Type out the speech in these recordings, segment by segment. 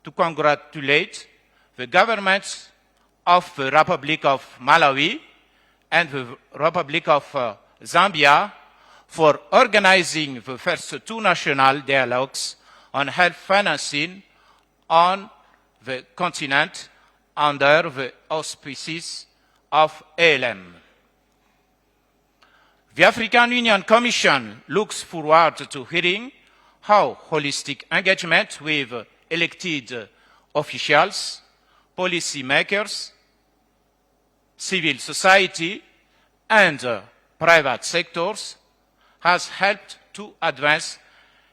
to congratulate the governments of the Republic of Malawi and the Republic of Zambia for organizing the first two national dialogues on health financing on the continent under the auspices of ALM. The African Union Commission looks forward to hearing how holistic engagement with elected officials, policymakers, civil society, and private sectors has helped to advance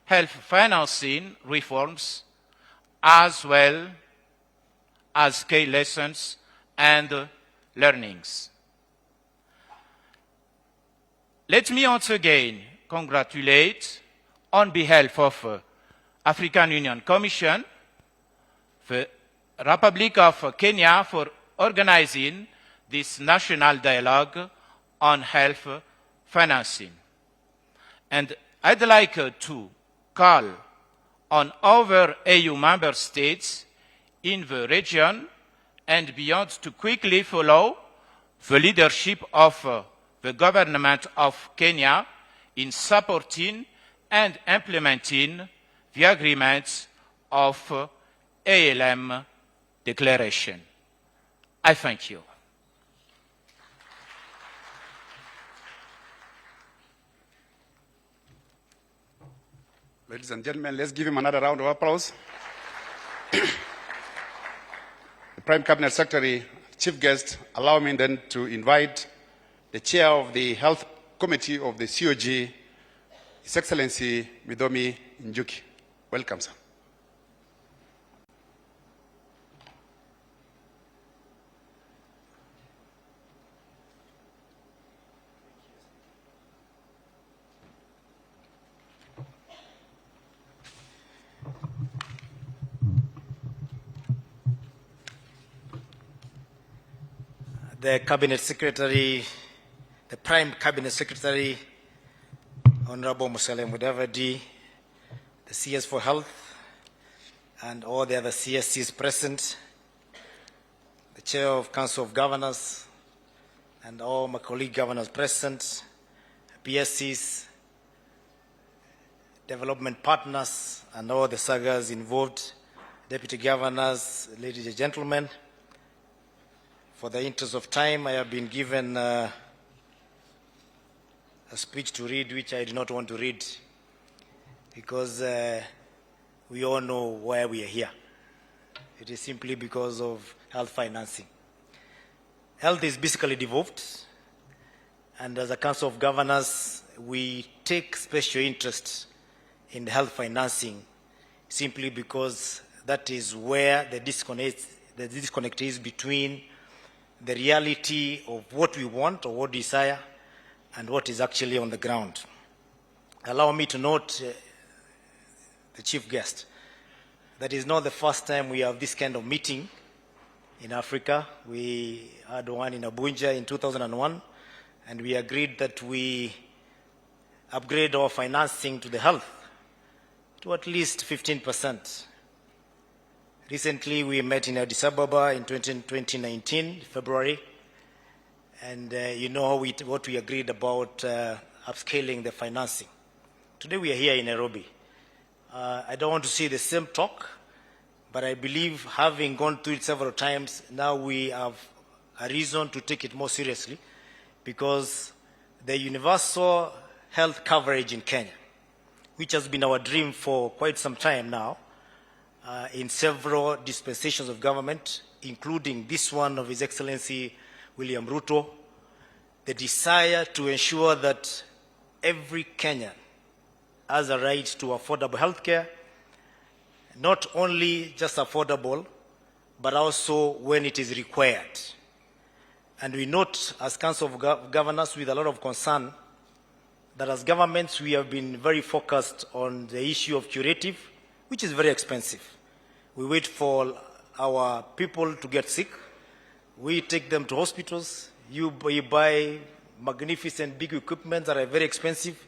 health financing reforms as well as key lessons and learnings. Let me once again congratulate, on behalf of African Union Commission, the Republic of Kenya for organizing this national dialogue on health financing. And I'd like to call on other EU member states in the region and beyond to quickly follow the leadership of the government of Kenya in supporting and implementing the agreements of ALM declaration. I thank you. Ladies and gentlemen, let's give him another round of applause. The Prime Cabinet Secretary, Chief Guest, allow me then to invite the Chair of the Health Committee of the COG, His Excellency Midomi Njuki. Welcome, sir. The Cabinet Secretary, the Prime Cabinet Secretary, Honorable Musale Mudavadi, the CS for Health, and all the other CSCs present, the Chair of Council of Governors, and all my colleague governors present, PSCs, development partners, and all the sagas involved, Deputy Governors, ladies and gentlemen. For the interest of time, I have been given a speech to read, which I do not want to read, because we all know why we are here. It is simply because of health financing. Health is basically devolved, and as a Council of Governors, we take special interest in health financing simply because that is where the disconnect is between the reality of what we want or what we desire and what is actually on the ground. Allow me to note, the Chief Guest, that is not the first time we have this kind of meeting in Africa. We had one in Abuja in 2001, and we agreed that we upgrade our financing to the health to at least 15%. Recently, we met in Addis Ababa in 2019, February, and you know what we agreed about upscaling the financing. Today, we are here in Nairobi. I don't want to see the same talk, but I believe having gone through it several times, now we have a reason to take it more seriously, because the universal health coverage in Kenya, which has been our dream for quite some time now, in several dispensations of government, including this one of His Excellency William Ruto, the desire to ensure that every Kenyan has a right to affordable health care, not only just affordable, but also when it is required. And we note, as Council of Governors, with a lot of concern, that as governments we have been very focused on the issue of curative, which is very expensive. We wait for our people to get sick. We take them to hospitals. You buy magnificent big equipment that are very expensive.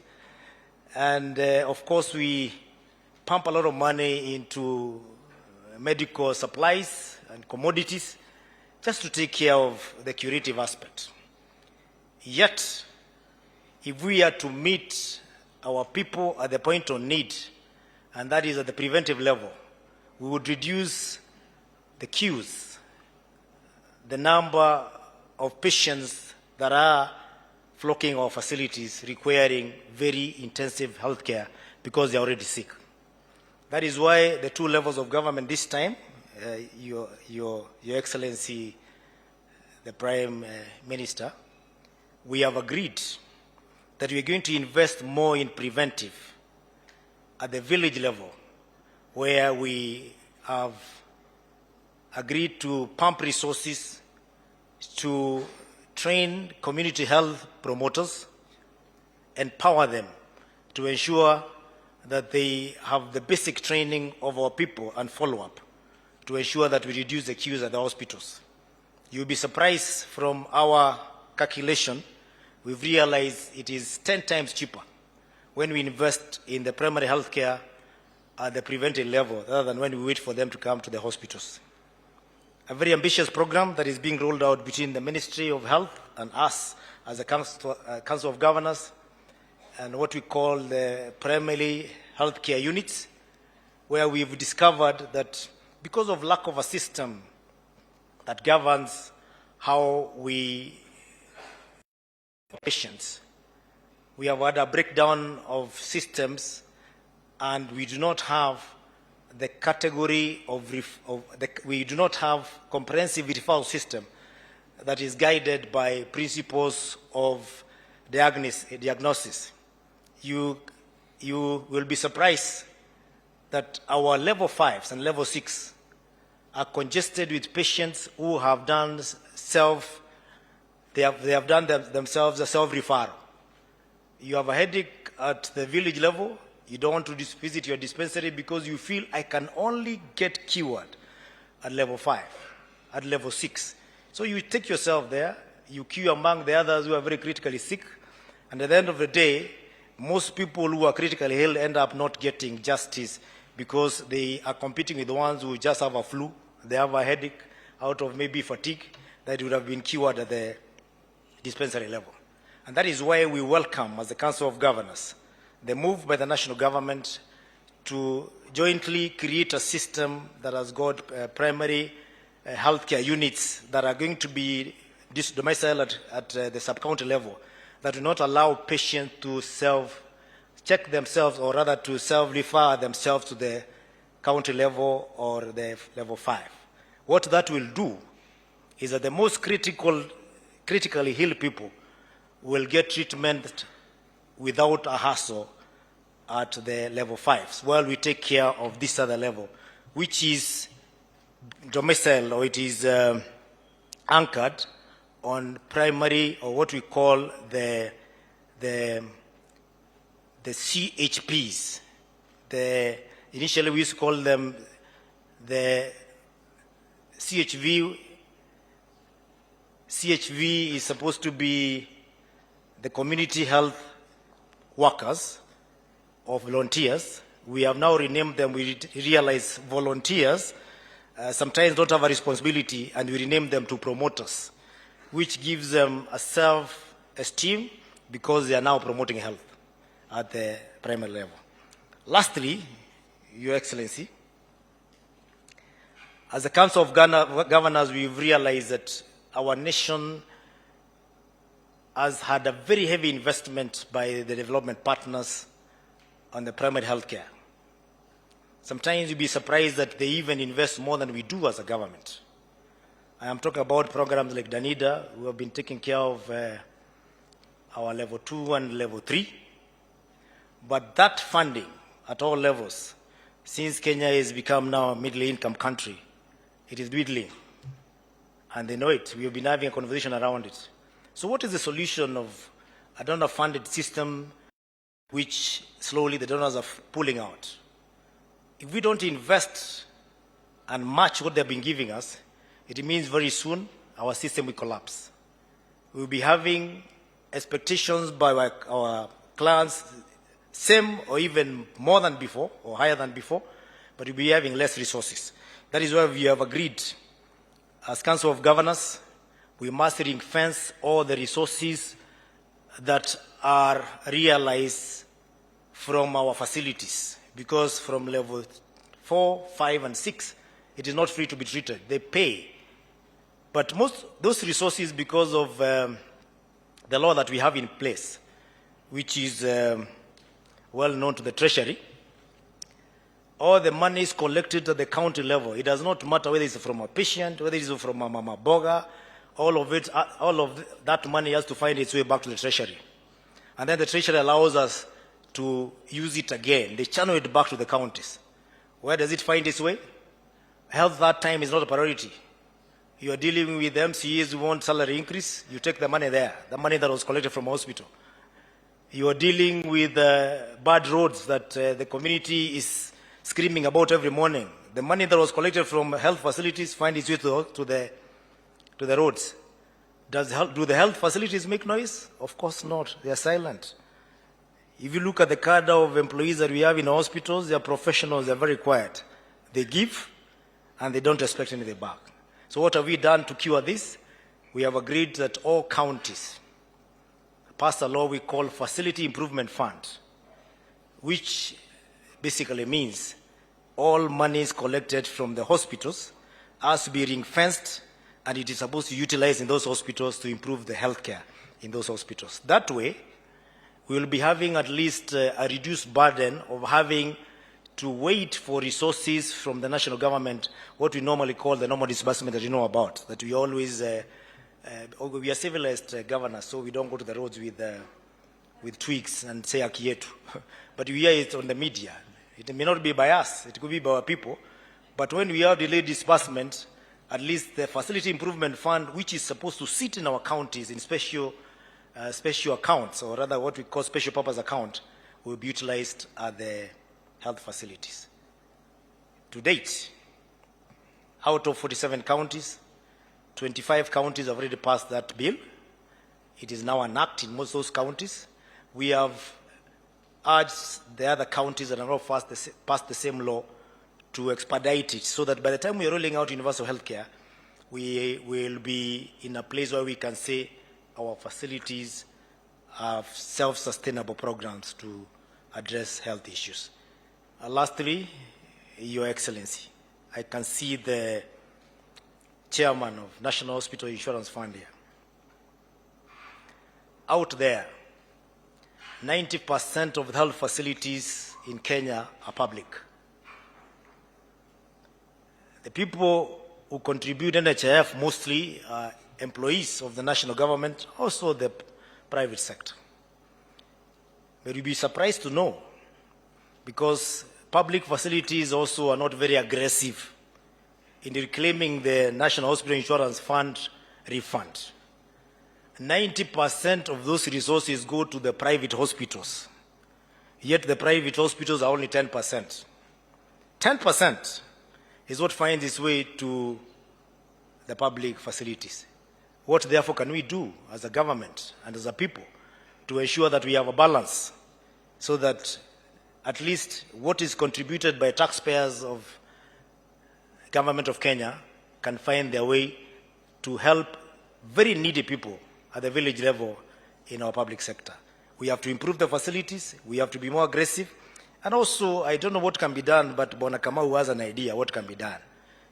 And of course, we pump a lot of money into medical supplies and commodities, just to take care of the curative aspect. Yet, if we are to meet our people at the point of need, and that is at the preventive level, we would reduce the queues, the number of patients that are flocking our facilities requiring very intensive health care because they are already sick. That is why the two levels of government this time, Your Excellency, the Prime Minister, we have agreed that we are going to invest more in preventive at the village level, where we have agreed to pump resources to train community health promoters, empower them to ensure that they have the basic training of our people and follow-up to ensure that we reduce the queues at the hospitals. You'll be surprised from our calculation, we've realized it is 10 times cheaper when we invest in the primary health care at the preventive level rather than when we wait for them to come to the hospitals. A very ambitious program that is being rolled out between the Ministry of Health and us as a Council of Governors, and what we call the primary healthcare units, where we've discovered that because of lack of a system that governs how we patients, we have had a breakdown of systems, and we do not have the category we do not have comprehensive referral system that is guided by principles of diagnosis. You will be surprised that our level 5s and level 6 are congested with patients who have done themselves a self-referral. You have a headache at the village level, you don't want to visit your dispensary because you feel I can only get cured at level 5, at level 6. So you take yourself there, you queue among the others who are very critically sick, and at the end of the day, most people who are critically ill end up not getting justice because they are competing with the ones who just have a flu, they have a headache out of maybe fatigue that would have been cured at the dispensary level. And that is why we welcome, as the Council of Governors, the move by the national government to jointly create a system that has got primary healthcare units that are going to be domiciled at the sub-county level, that will not allow patients to self-check themselves, or rather to self-refer themselves to the county level or the level 5. What that will do is that the most critically ill people will get treatment without a hassle at the level 5s, while we take care of this other level, which is domicile, or it is anchored on primary, or what we call the CHPs. Initially we used to call them the CHV. CHV is supposed to be the community health workers or volunteers. We have now renamed them. We realize volunteers sometimes don't have a responsibility, and we rename them to promoters, which gives them a self-esteem because they are now promoting health at the primary level. Lastly, Your Excellency, as a Council of Governors, we've realized that our nation has had a very heavy investment by the development partners on the primary health care. Sometimes you'll be surprised that they even invest more than we do as a government. I am talking about programs like Danida, who have been taking care of our level 2 and level 3. But that funding at all levels, since Kenya has become now a middle income country, it is dwindling. And they know it. We have been having a conversation around it. So what is the solution of a donor-funded system which slowly the donors are pulling out? If we don't invest and match what they've been giving us, it means very soon our system will collapse. We'll be having expectations by our clients, same or even more than before, or higher than before, but we'll be having less resources. That is why we have agreed as Council of Governors, we must ring-fence all the resources that are realized from our facilities, because from level 4, 5, and 6, it is not free to be treated. They pay. But most those resources, because of the law that we have in place, which is well known to the Treasury, all the money is collected at the county level. It does not matter whether it's from a patient, whether it's from a mama boga, all of that money has to find its way back to the Treasury. And then the Treasury allows us to use it again. They channel it back to the counties. Where does it find its way? Health that time is not a priority. You are dealing with MCAs who want salary increase, you take the money there, the money that was collected from hospital. You are dealing with bad roads that the community is screaming about every morning. The money that was collected from health facilities finds its way to the roads. Do the health facilities make noise? Of course not. They are silent. If you look at the cadre of employees that we have in hospitals, they are professionals, they are very quiet. They give and they don't expect anything back. So what have we done to cure this? We have agreed that all counties pass a law we call Facility Improvement Fund, which basically means all monies collected from the hospitals has to be ring-fenced, and it is supposed to utilize in those hospitals to improve the healthcare in those hospitals. That way, we will be having at least a reduced burden of having to wait for resources from the national government, what we normally call the normal disbursement that you know about, that we always, we are civilized governors, so we don't go to the roads with twigs and say akietu. But we hear it on the media. It may not be by us, it could be by our people. But when we have delayed disbursement, at least the Facility Improvement Fund, which is supposed to sit in our counties in special accounts, or rather what we call special purpose account, will be utilized at the health facilities. To date, out of 47 counties, 25 counties have already passed that bill. It is now an act in most of those counties. We have urged the other counties that have not passed the same law to expedite it, so that by the time we are rolling out universal health care, we will be in a place where we can say our facilities have self-sustainable programs to address health issues. Lastly, Your Excellency, I can see the chairman of National Hospital Insurance Fund here. Out there, 90% of the health facilities in Kenya are public. The people who contribute NHIF mostly are employees of the national government, also the private sector. But you'll be surprised to know, because public facilities also are not very aggressive in reclaiming the National Hospital Insurance Fund refund. 90% of those resources go to the private hospitals, yet the private hospitals are only 10%. 10% is what finds its way to the public facilities. What therefore can we do as a government and as a people to ensure that we have a balance, so that at least what is contributed by taxpayers of government of Kenya can find their way to help very needy people at the village level in our public sector. We have to improve the facilities, we have to be more aggressive, and also, I don't know what can be done, but Bwana Kamau has an idea what can be done,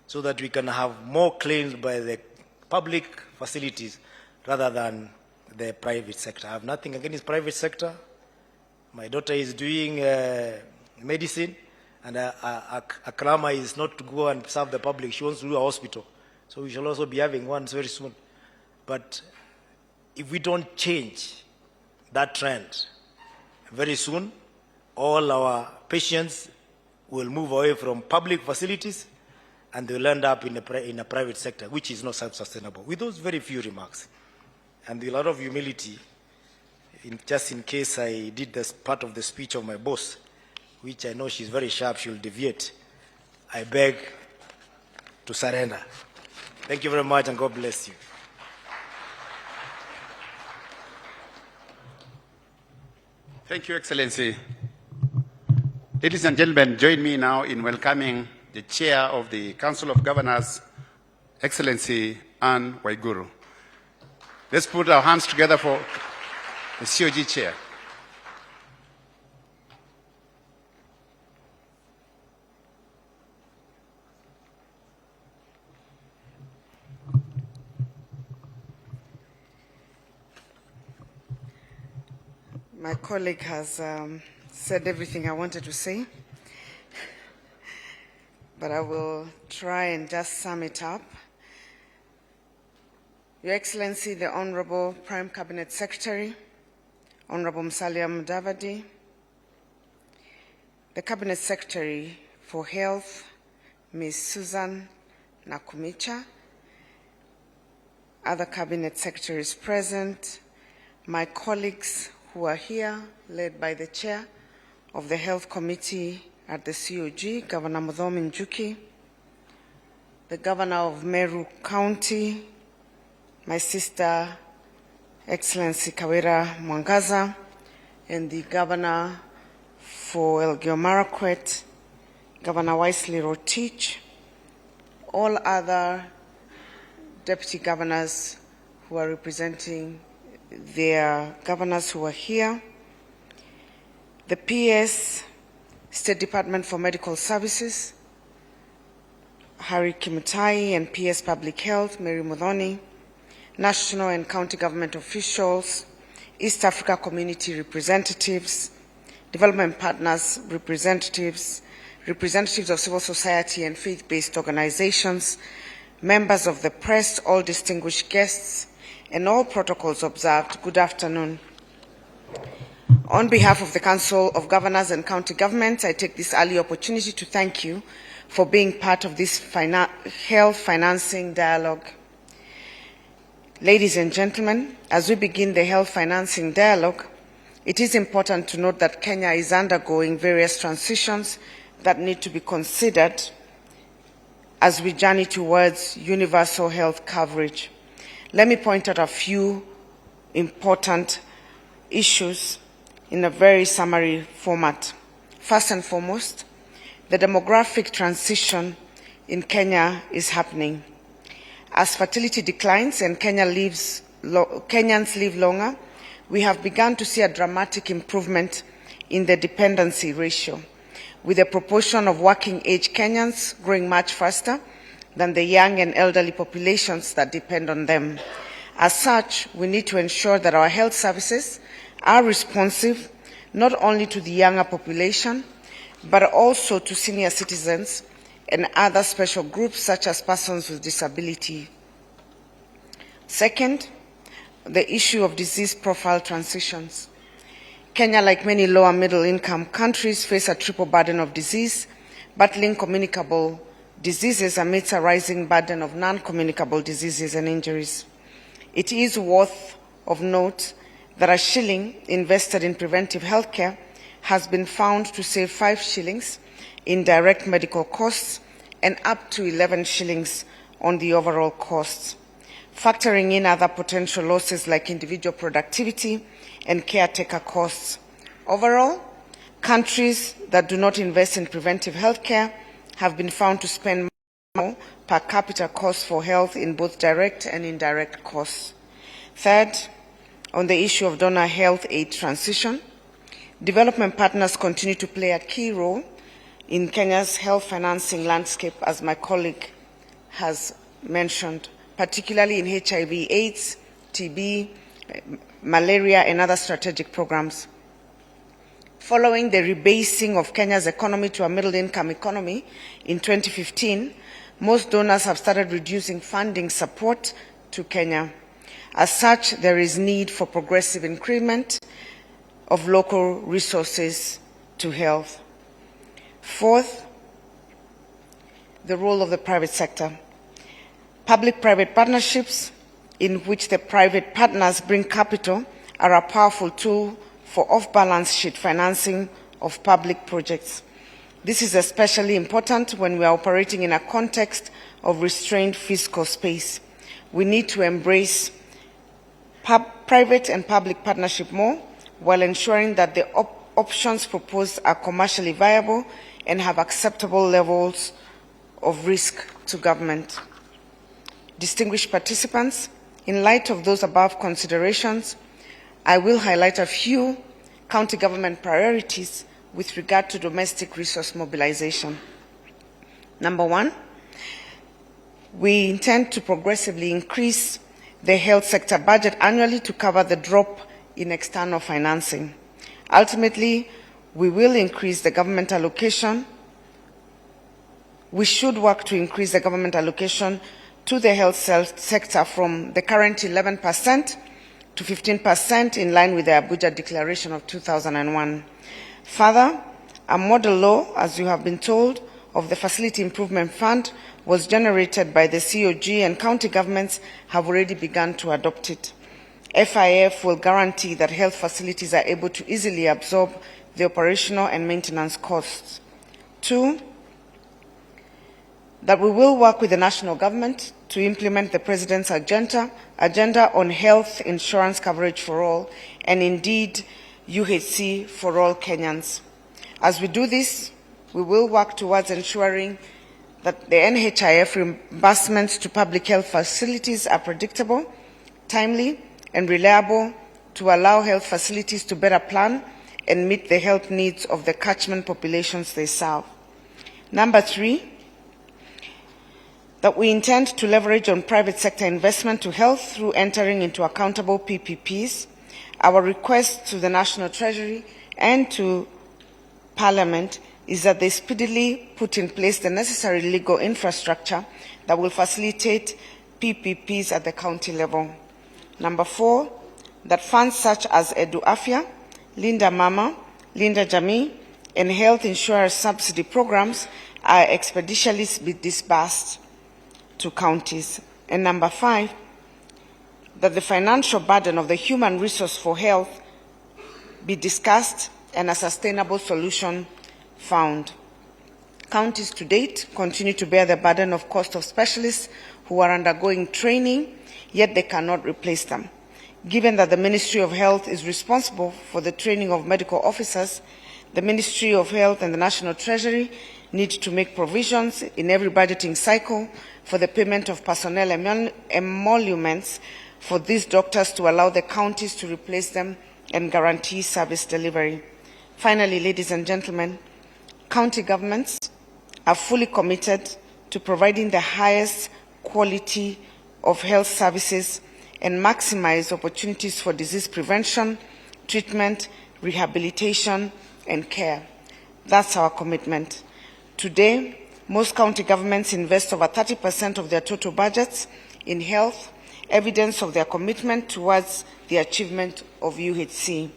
so that we can have more claims by the public facilities rather than the private sector. I have nothing against private sector. My daughter is doing medicine, and a clamor is not to go and serve the public. She wants to do a hospital. So we shall also be having one very soon. But if we don't change that trend, very soon, all our patients will move away from public facilities and they will end up in a private sector, which is not self-sustainable. With those very few remarks, and with a lot of humility, just in case I did this part of the speech of my boss, which I know she's very sharp, she'll deviate, I beg to surrender. Thank you very much, and God bless you. Thank you, Excellency. Ladies and gentlemen, join me now in welcoming the Chair of the Council of Governors, Excellency Anne Waiguru. Let's put our hands together for the COG Chair. My colleague has said everything I wanted to say, but I will try and just sum it up. Your Excellency, the Honorable Prime Cabinet Secretary, Honorable Musalia Mudavadi, the Cabinet Secretary for Health, Ms. Susan Nakumicha, other Cabinet Secretaries present, my colleagues who are here, led by the Chair of the Health Committee at the COG, Governor Muthomi Njuki, the Governor of Meru County, my sister, Excellency Kawira Mwangaza, and the Governor for Elgeyo Marakwet, Governor Wisely Rotich, all other Deputy Governors who are representing their governors who are here, the PS, State Department for Medical Services, Harry Kimutai, and PS Public Health, Mary Muthoni, national and county government officials, East Africa community representatives, development partners representatives, representatives of civil society and faith-based organizations, members of the press, all distinguished guests, and all protocols observed, good afternoon. On behalf of the Council of Governors and County Governments, I take this early opportunity to thank you for being part of this health financing dialogue. Ladies and gentlemen, as we begin the health financing dialogue, it is important to note that Kenya is undergoing various transitions that need to be considered as we journey towards universal health coverage. Let me point out a few important issues in a very summary format. First and foremost, the demographic transition in Kenya is happening. As fertility declines and Kenyans live longer, we have begun to see a dramatic improvement in the dependency ratio, with the proportion of working-age Kenyans growing much faster than the young and elderly populations that depend on them. As such, we need to ensure that our health services are responsive not only to the younger population, but also to senior citizens and other special groups such as persons with disability. Second, the issue of disease profile transitions. Kenya, like many lower middle income countries, face a triple burden of disease, battling communicable diseases amidst a rising burden of non-communicable diseases and injuries. It is worth of note that a shilling invested in preventive healthcare has been found to save 5 shillings in direct medical costs and up to 11 shillings on the overall costs. Factoring in other potential losses like individual productivity and caretaker costs. Overall, countries that do not invest in preventive healthcare have been found to spend more per capita costs for health in both direct and indirect costs. Third, on the issue of donor health aid transition, development partners continue to play a key role in Kenya's health financing landscape, as my colleague has mentioned, particularly in HIV/AIDS, TB, malaria, and other strategic programs. Following the rebasing of Kenya's economy to a middle-income economy in 2015, most donors have started reducing funding support to Kenya. As such, there is need for progressive increment of local resources to health. Fourth, the role of the private sector. Public-private partnerships in which the private partners bring capital are a powerful tool for off-balance sheet financing of public projects. This is especially important when we are operating in a context of restrained fiscal space. We need to embrace private and public partnership more while ensuring that the options proposed are commercially viable and have acceptable levels of risk to government. Distinguished participants, in light of those above considerations, I will highlight a few county government priorities with regard to domestic resource mobilization. Number one, we intend to progressively increase the health sector budget annually to cover the drop in external financing. Ultimately, we will increase the government allocation. We should work to increase the government allocation to the health sector from the current 11% to 15% in line with the Abuja Declaration of 2001. Further, a model law, as you have been told, of the Facility Improvement Fund was generated by the COG, and county governments have already begun to adopt it. FIF will guarantee that health facilities are able to easily absorb the operational and maintenance costs. Two, that we will work with the national government to implement the President's agenda on health insurance coverage for all, and indeed UHC for all Kenyans. As we do this, we will work towards ensuring that the NHIF reimbursements to public health facilities are predictable, timely, and reliable to allow health facilities to better plan and meet the health needs of the catchment populations they serve. Number three, that we intend to leverage on private sector investment to health through entering into accountable PPPs. Our request to the National Treasury and to Parliament is that they speedily put in place the necessary legal infrastructure that will facilitate PPPs at the county level. Number four, that funds such as Edu Afya, Linda Mama, Linda Jamii, and health insurance subsidy programs are expeditiously disbursed to counties. And number five, that the financial burden of the human resource for health be discussed and a sustainable solution found. Counties to date continue to bear the burden of cost of specialists who are undergoing training, yet they cannot replace them. Given that the Ministry of Health is responsible for the training of medical officers, the Ministry of Health and the National Treasury need to make provisions in every budgeting cycle for the payment of personnel emoluments for these doctors to allow the counties to replace them and guarantee service delivery. Finally, ladies and gentlemen, county governments are fully committed to providing the highest quality of health services and maximize opportunities for disease prevention, treatment, rehabilitation, and care. That's our commitment. Today, most county governments invest over 30% of their total budgets in health, evidence of their commitment towards the achievement of UHC.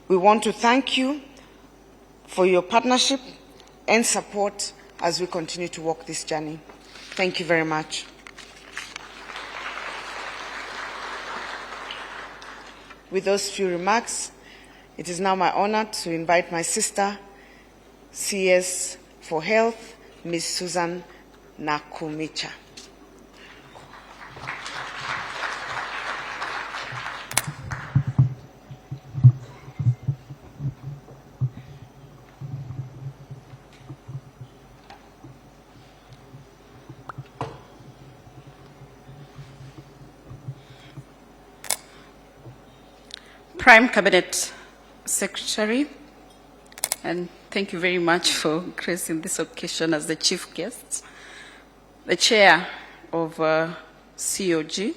We want to thank you for your partnership and support as we continue to walk this journey. Thank you very much. With those few remarks, it is now my honor to invite my sister, CS for Health, Ms. Susan Nakumicha. Prime Cabinet Secretary, and thank you very much for gracing this occasion as the chief guest, the chair of COG,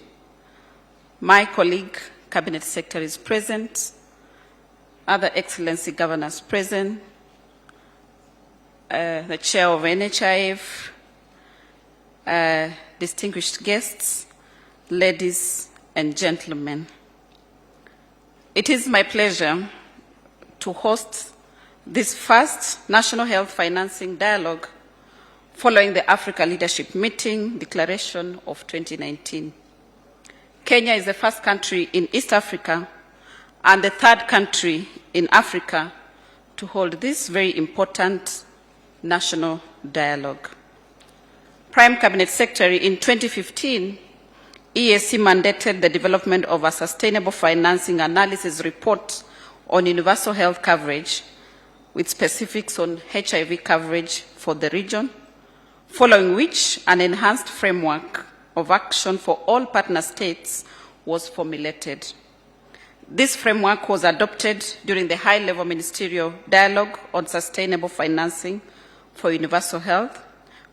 my colleague, Cabinet Secretary is present, other Excellency Governors present, the chair of NHIF, distinguished guests, ladies and gentlemen. It is my pleasure to host this first National Health Financing Dialogue following the Africa Leadership Meeting Declaration of 2019. Kenya is the first country in East Africa and the third country in Africa to hold this very important national dialogue. Prime Cabinet Secretary, in 2015, EAC mandated the development of a sustainable financing analysis report on universal health coverage with specifics on HIV coverage for the region, following which an enhanced framework of action for all partner states was formulated. This framework was adopted during the high-level ministerial dialogue on sustainable financing for universal health,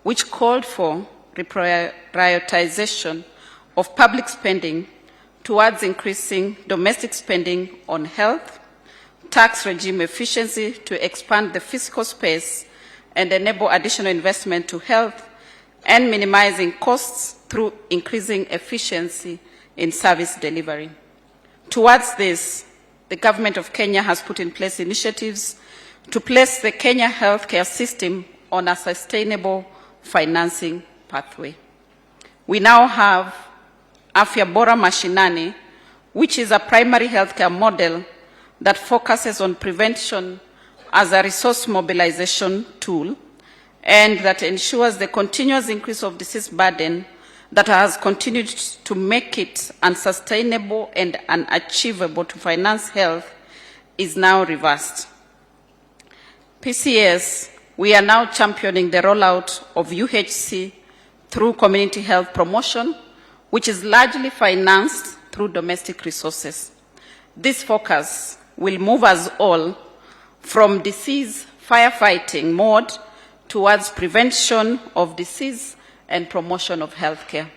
which called for reprioritization of public spending towards increasing domestic spending on health, tax regime efficiency to expand the fiscal space and enable additional investment to health, and minimizing costs through increasing efficiency in service delivery. Towards this, the government of Kenya has put in place initiatives to place the Kenya healthcare system on a sustainable financing pathway. We now have Afya Bora Mashinani, which is a primary healthcare model that focuses on prevention as a resource mobilization tool and that ensures the continuous increase of disease burden that has continued to make it unsustainable and unachievable to finance health is now reversed. PCS, we are now championing the rollout of UHC through community health promotion, which is largely financed through domestic resources. This focus will move us all from disease firefighting mode towards prevention of disease and promotion of healthcare.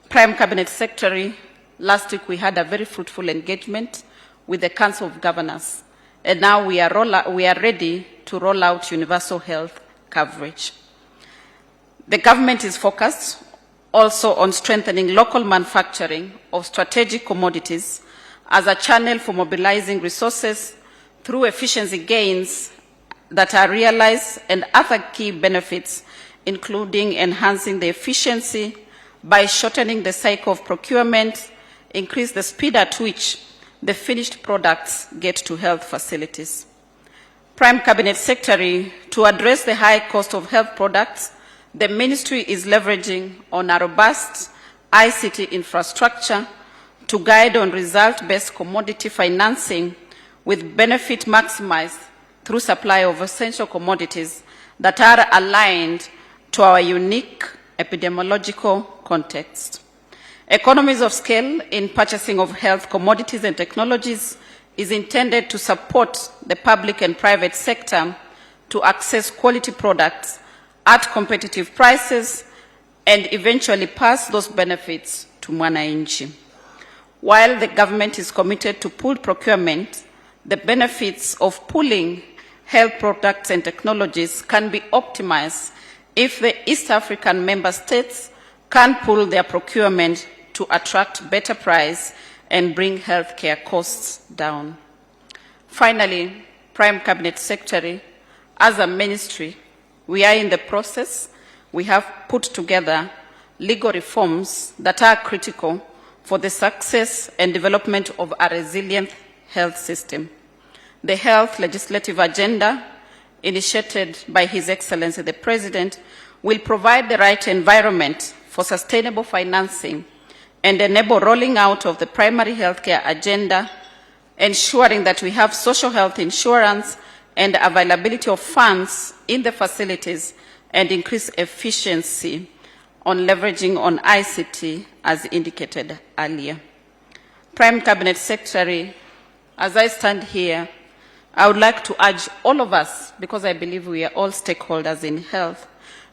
Prime Cabinet Secretary, last week we had a very fruitful engagement with the Council of Governors, and now we are ready to roll out universal health coverage. The government is focused also on strengthening local manufacturing of strategic commodities as a channel for mobilizing resources through efficiency gains that are realized and other key benefits, including enhancing the efficiency by shortening the cycle of procurement, increase the speed at which the finished products get to health facilities. Prime Cabinet Secretary, to address the high cost of health products, the ministry is leveraging on a robust ICT infrastructure to guide on result-based commodity financing with benefit maximized through supply of essential commodities that are aligned to our unique epidemiological context. Economies of scale in purchasing of health commodities and technologies is intended to support the public and private sector to access quality products at competitive prices and eventually pass those benefits to mwananchi. While the government is committed to pooled procurement, the benefits of pooling health products and technologies can be optimized if the East African member states can pool their procurement to attract better price and bring healthcare costs down. Finally, Prime Cabinet Secretary, as a ministry, we are in the process. We have put together legal reforms that are critical for the success and development of a resilient health system. The health legislative agenda, initiated by His Excellency the President, will provide the right environment for sustainable financing and enable rolling out of the primary healthcare agenda, ensuring that we have social health insurance and availability of funds in the facilities and increase efficiency on leveraging on ICT as indicated earlier. Prime Cabinet Secretary, as I stand here, I would like to urge all of us, because I believe we are all stakeholders in health,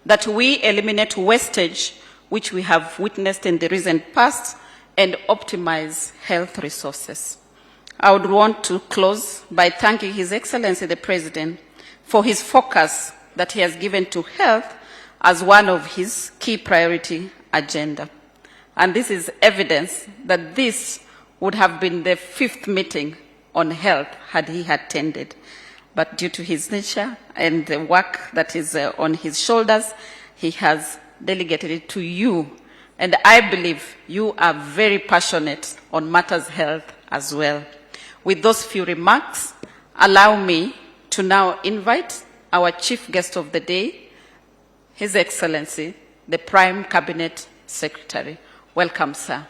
that we eliminate wastage, which we have witnessed in the recent past, and optimize health resources. I would want to close by thanking His Excellency the President for his focus that he has given to health as one of his key priority agenda. And this is evidence that this would have been the 5th meeting on health had he attended. But due to his nature and the work that is on his shoulders, he has delegated it to you. And I believe you are very passionate on matters health as well. With those few remarks, allow me to now invite our chief guest of the day, His Excellency, the Prime Cabinet Secretary. Welcome, sir.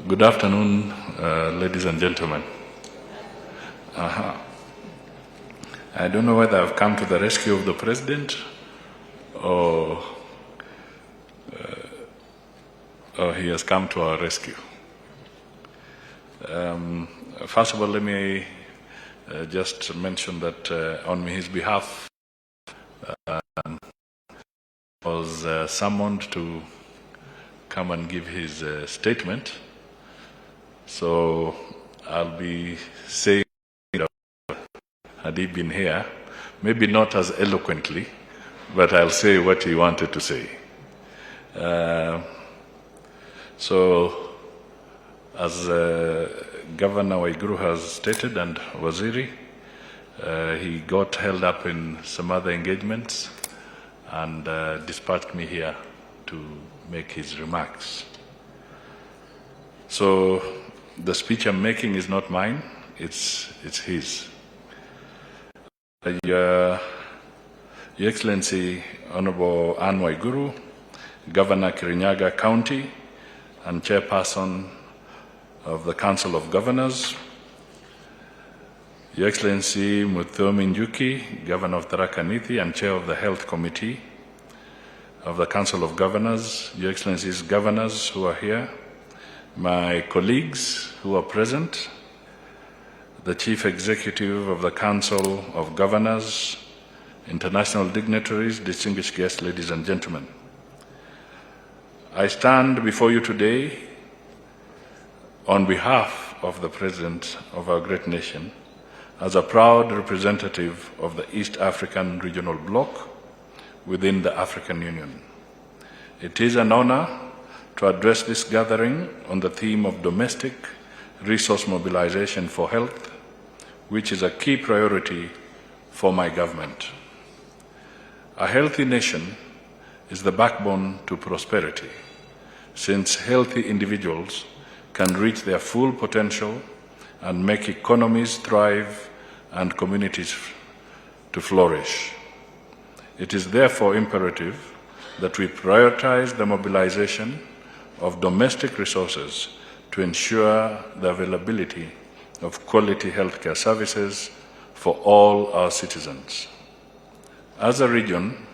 Good afternoon, ladies and gentlemen. I don't know whether I've come to the rescue of the President or he has come to our rescue. First of all, let me just mention that on his behalf, was summoned to come and give his statement. So I'll be saying, had he been here, maybe not as eloquently, but I'll say what he wanted to say. So, as Governor Waiguru has stated, and Waziri, he got held up in some other engagements and dispatched me here to make his remarks. So, the speech I'm making is not mine, it's his. Your Excellency, Honorable Anne Waiguru, Governor Kirinyaga County, and Chairperson of the Council of Governors, Your Excellency Muthomi Njuki, Governor of Tharaka Nithi and Chair of the Health Committee of the Council of Governors, Your Excellencies Governors who are here, my colleagues who are present, the Chief Executive of the Council of Governors, international dignitaries, distinguished guests, ladies and gentlemen. I stand before you today on behalf of the President of our great nation as a proud representative of the East African Regional Bloc within the African Union. It is an honor to address this gathering on the theme of domestic resource mobilization for health, which is a key priority for my government. A healthy nation is the backbone to prosperity, since healthy individuals can reach their full potential and make economies thrive and communities to flourish. It is therefore imperative that we prioritize the mobilization of domestic resources to ensure the availability of quality healthcare services for all our citizens. As a region,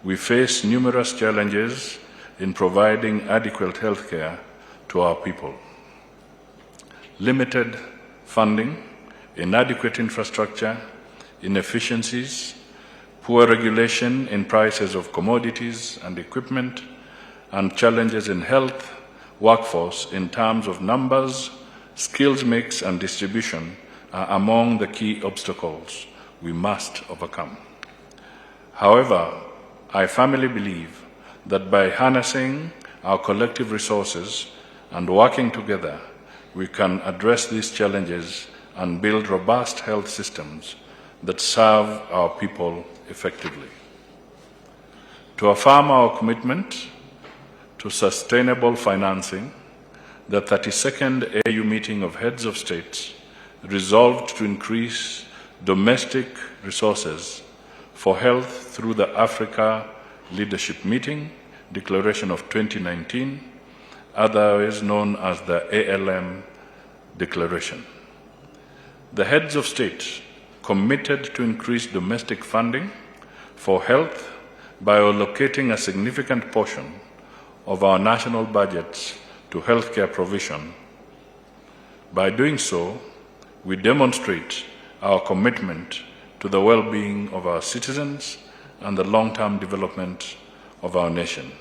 we face numerous challenges in providing adequate healthcare to our people. Limited funding, inadequate infrastructure, inefficiencies, poor regulation in prices of commodities and equipment, and challenges in health workforce in terms of numbers, skills mix, and distribution are among the key obstacles we must overcome. However, I firmly believe that by harnessing our collective resources and working together, we can address these challenges and build robust health systems that serve our people effectively. To affirm our commitment to sustainable financing, the 32nd AU meeting of heads of states resolved to increase domestic resources for health through the Africa Leadership Meeting Declaration of 2019, otherwise known as the ALM Declaration. The heads of state committed to increase domestic funding for health by allocating a significant portion of our national budgets to healthcare provision. By doing so, we demonstrate our commitment to the well-being of our citizens and the long-term development of our nation.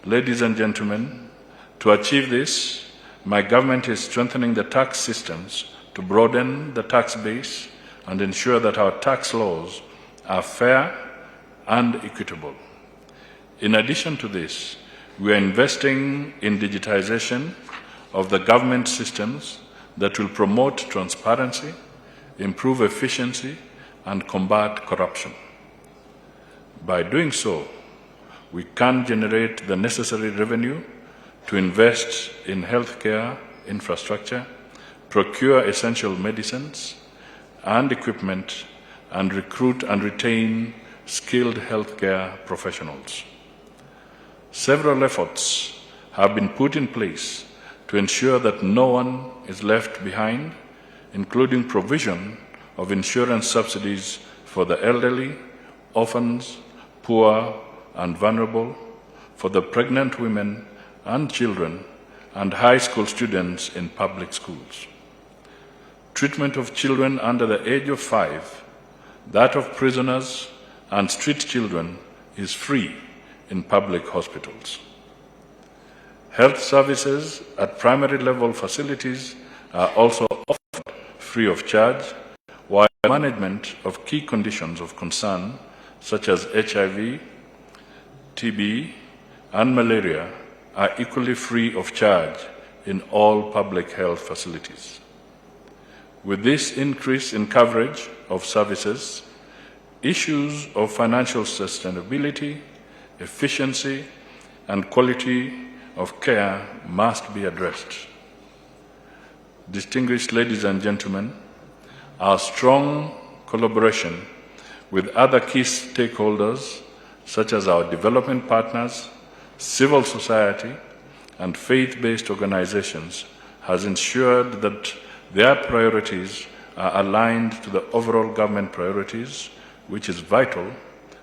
Ladies and gentlemen, to achieve this, my government is strengthening the tax systems to broaden the tax base and ensure that our tax laws are fair and equitable. In addition to this, we are investing in digitization of the government systems that will promote transparency, improve efficiency, and combat corruption. By doing so, we can generate the necessary revenue to invest in healthcare infrastructure, procure essential medicines and equipment, and recruit and retain skilled healthcare professionals. Several efforts have been put in place to ensure that no one is left behind, including provision of insurance subsidies for the elderly, orphans, poor and vulnerable, for the pregnant women and children, and high school students in public schools. Treatment of children under the age of 5, that of prisoners and street children, is free in public hospitals. Health services at primary level facilities are also offered free of charge, while management of key conditions of concern such as HIV, TB, and malaria are equally free of charge in all public health facilities. With this increase in coverage of services, issues of financial sustainability, efficiency, and quality of care must be addressed. Distinguished ladies and gentlemen, our strong collaboration with other key stakeholders, such as our development partners, civil society, and faith-based organizations, has ensured that their priorities are aligned to the overall government priorities, which is vital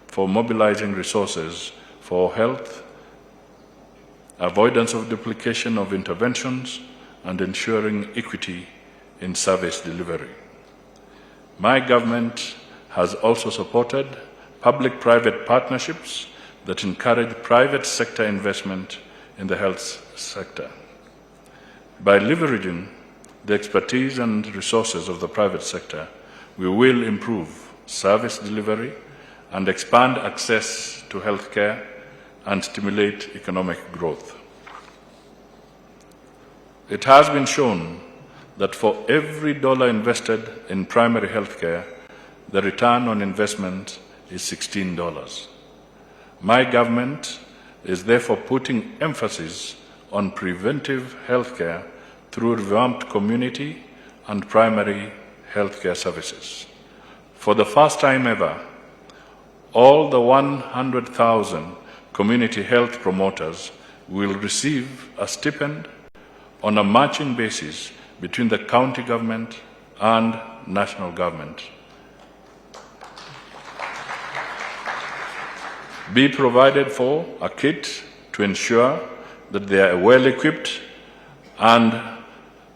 for mobilizing resources for health, avoidance of duplication of interventions, and ensuring equity in service delivery. My government has also supported public-private partnerships that encourage private sector investment in the health sector. By leveraging the expertise and resources of the private sector, we will improve service delivery and expand access to health care and stimulate economic growth. It has been shown that for every dollar invested in primary health care, the return on investment is $16. My government is therefore putting emphasis on preventive health care through revamped community and primary health care services. For the first time ever, all the 100,000 community health promoters will receive a stipend on a matching basis between the county government and national government. Be provided for a kit to ensure that they are well equipped and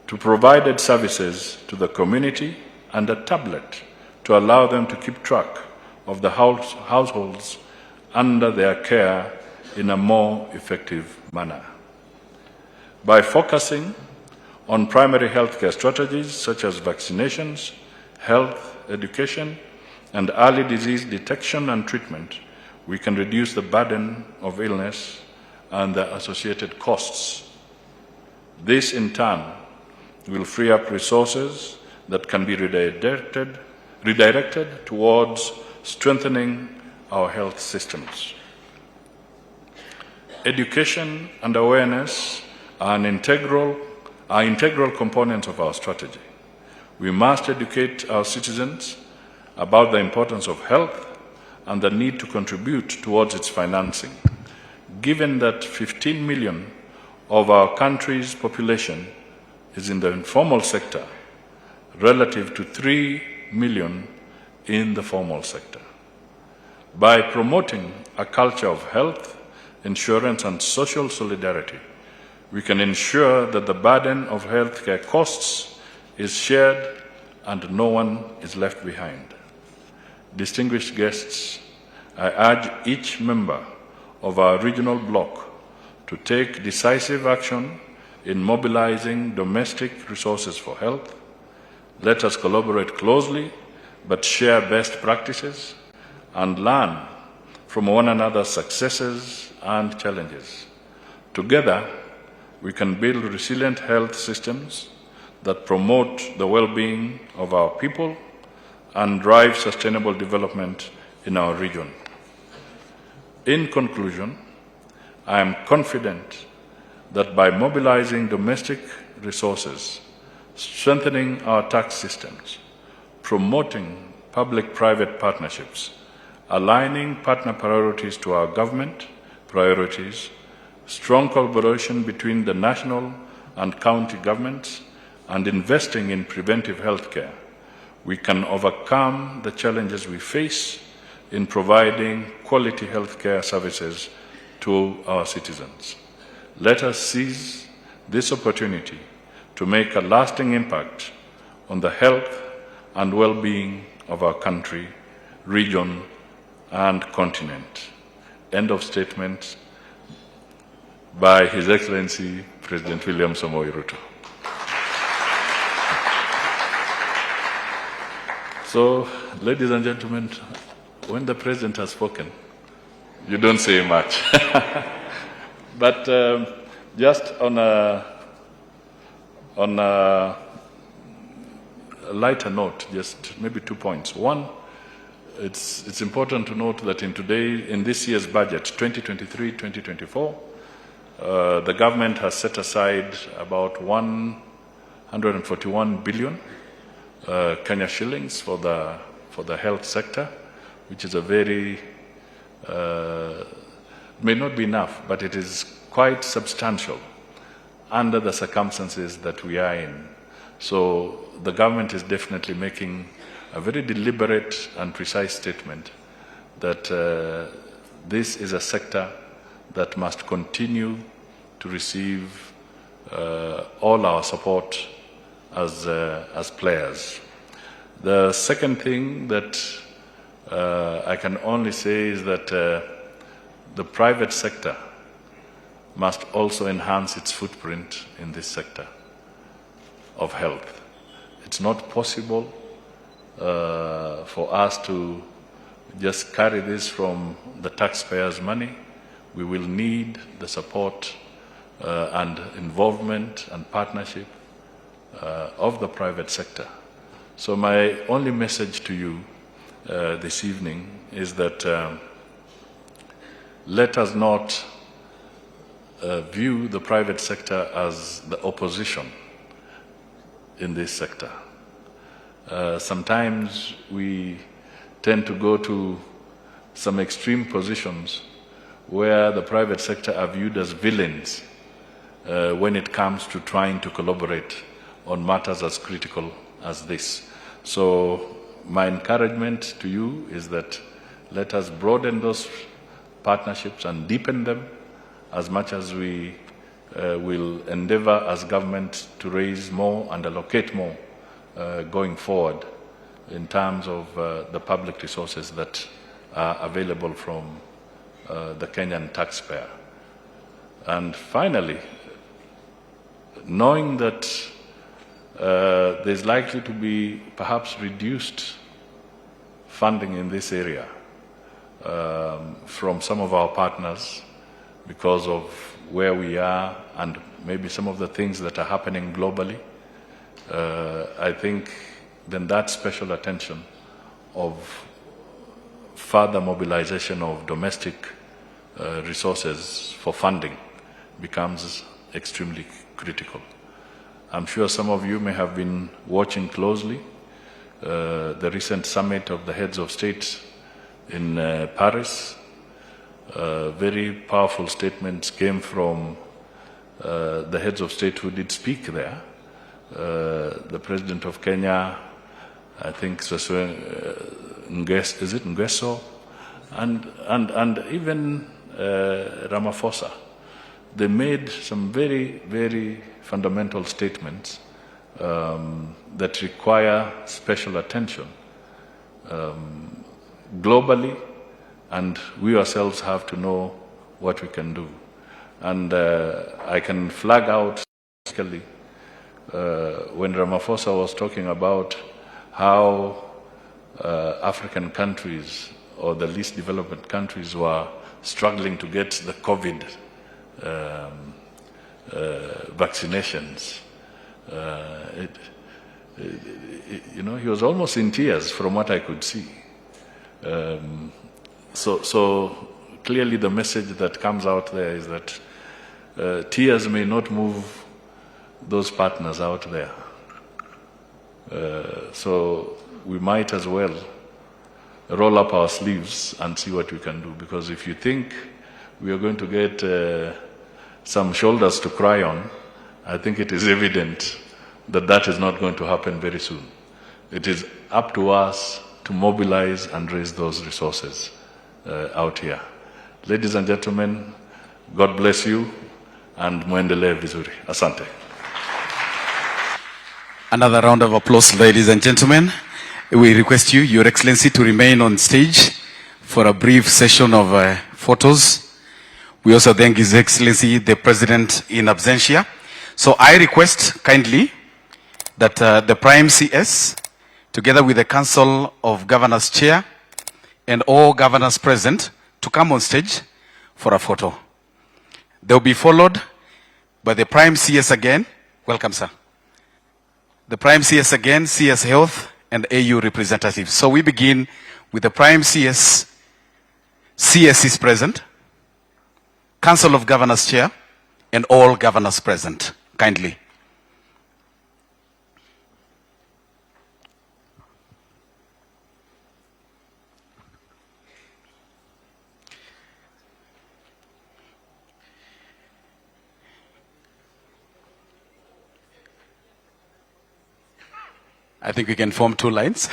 to provide services to the community, and a tablet to allow them to keep track of the households under their care in a more effective manner. By focusing on primary healthcare strategies such as vaccinations, health education, and early disease detection and treatment, we can reduce the burden of illness and the associated costs. This, in turn, will free up resources that can be redirected towards strengthening our health systems. Education and awareness are integral components of our strategy. We must educate our citizens about the importance of health and the need to contribute towards its financing, given that 15 million of our country's population is in the informal sector, relative to 3 million in the formal sector. By promoting a culture of health, insurance, and social solidarity, we can ensure that the burden of healthcare costs is shared and no one is left behind. Distinguished guests, I urge each member of our regional bloc to take decisive action in mobilizing domestic resources for health. Let us collaborate closely, but share best practices and learn from one another's successes and challenges. Together, we can build resilient health systems that promote the well-being of our people and drive sustainable development in our region. In conclusion, I am confident that by mobilizing domestic resources, strengthening our tax systems, promoting public-private partnerships, aligning partner priorities to our government priorities, strong collaboration between the national and county governments and investing in preventive health care, we can overcome the challenges we face in providing quality health care services to our citizens. Let us seize this opportunity to make a lasting impact on the health and well-being of our country, region, and continent. End of statement by His Excellency President William Samoei Ruto. So, ladies and gentlemen, when the President has spoken, you don't say much. But just on a lighter note, just maybe 2 points. One, it's important to note that in this year's budget, 2023-2024, the government has set aside about 141 billion Kenya shillings for the health sector, which is a very may not be enough, but it is quite substantial under the circumstances that we are in. So the government is definitely making a very deliberate and precise statement that this is a sector that must continue to receive all our support as players. The second thing that I can only say is that the private sector must also enhance its footprint in this sector of health. It's not possible for us to just carry this from the taxpayers' money. We will need the support and involvement and partnership of the private sector. So my only message to you this evening is that let us not view the private sector as the opposition in this sector. Sometimes we tend to go to some extreme positions where the private sector are viewed as villains when it comes to trying to collaborate on matters as critical as this. So my encouragement to you is that let us broaden those partnerships and deepen them as much as we will endeavor as government to raise more and allocate more going forward in terms of the public resources that are available from the Kenyan taxpayer. And finally, knowing that there's likely to be perhaps reduced funding in this area from some of our partners because of where we are and maybe some of the things that are happening globally, I think then that special attention of further mobilization of domestic resources for funding becomes extremely critical. I'm sure some of you may have been watching closely the recent summit of the heads of state in Paris. Very powerful statements came from the heads of state who did speak there. The President of Kenya, I think, is it Nguesso? And even Ramaphosa. They made some very, very fundamental statements that require special attention globally, and we ourselves have to know what we can do. And I can flag out specifically when Ramaphosa was talking about how African countries or the least developed countries were struggling to get the COVID vaccinations. He was almost in tears from what I could see. So clearly the message that comes out there is that tears may not move those partners out there. So we might as well roll up our sleeves and see what we can do, because if you think we are going to get some shoulders to cry on I think it is evident that that is not going to happen very soon. It is up to us to mobilize and raise those resources out here. Ladies and gentlemen, God bless you and muendelee vizuri. Asante. Another round of applause, ladies and gentlemen. We request you, Your Excellency, to remain on stage for a brief session of photos. We also thank His Excellency, the President in absentia. So I request kindly that the Prime CS, together with the Council of Governors Chair and all governors present, to come on stage for a photo. They will be followed by the Prime CS again. Welcome, sir. The Prime CS again, CS Health, and AU representatives. So we begin with the Prime CS. CS is present, Council of Governors Chair, and all governors present. Kindly. I think we can form two lines.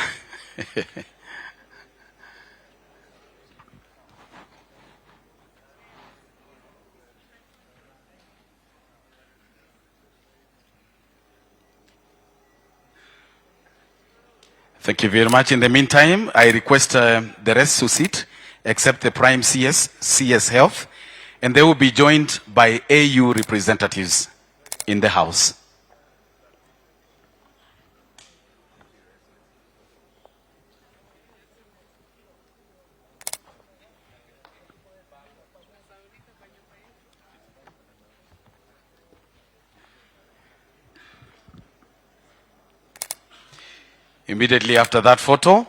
Thank you very much. In the meantime, I request the rest to sit, except the Prime CS, CS Health, and they will be joined by AU representatives in the House. Immediately after that photo,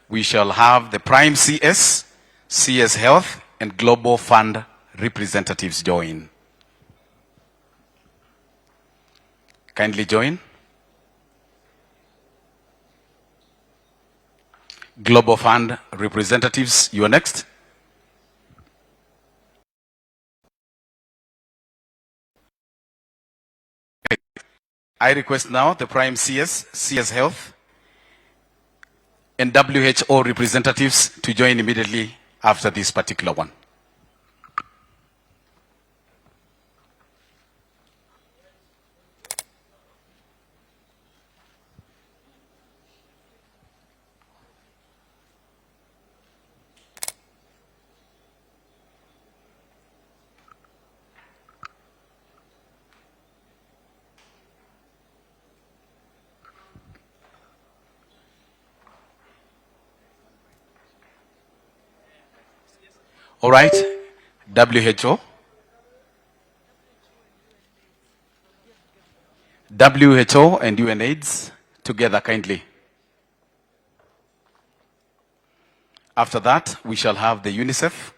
we shall have the Prime CS, CS Health, and Global Fund representatives join. Kindly join. Global Fund representatives, you are next. I request now the Prime CS, CS Health, and WHO representatives to join immediately after this particular one. All right, WHO. WHO and UNAIDS together kindly. After that, we shall have the UNICEF,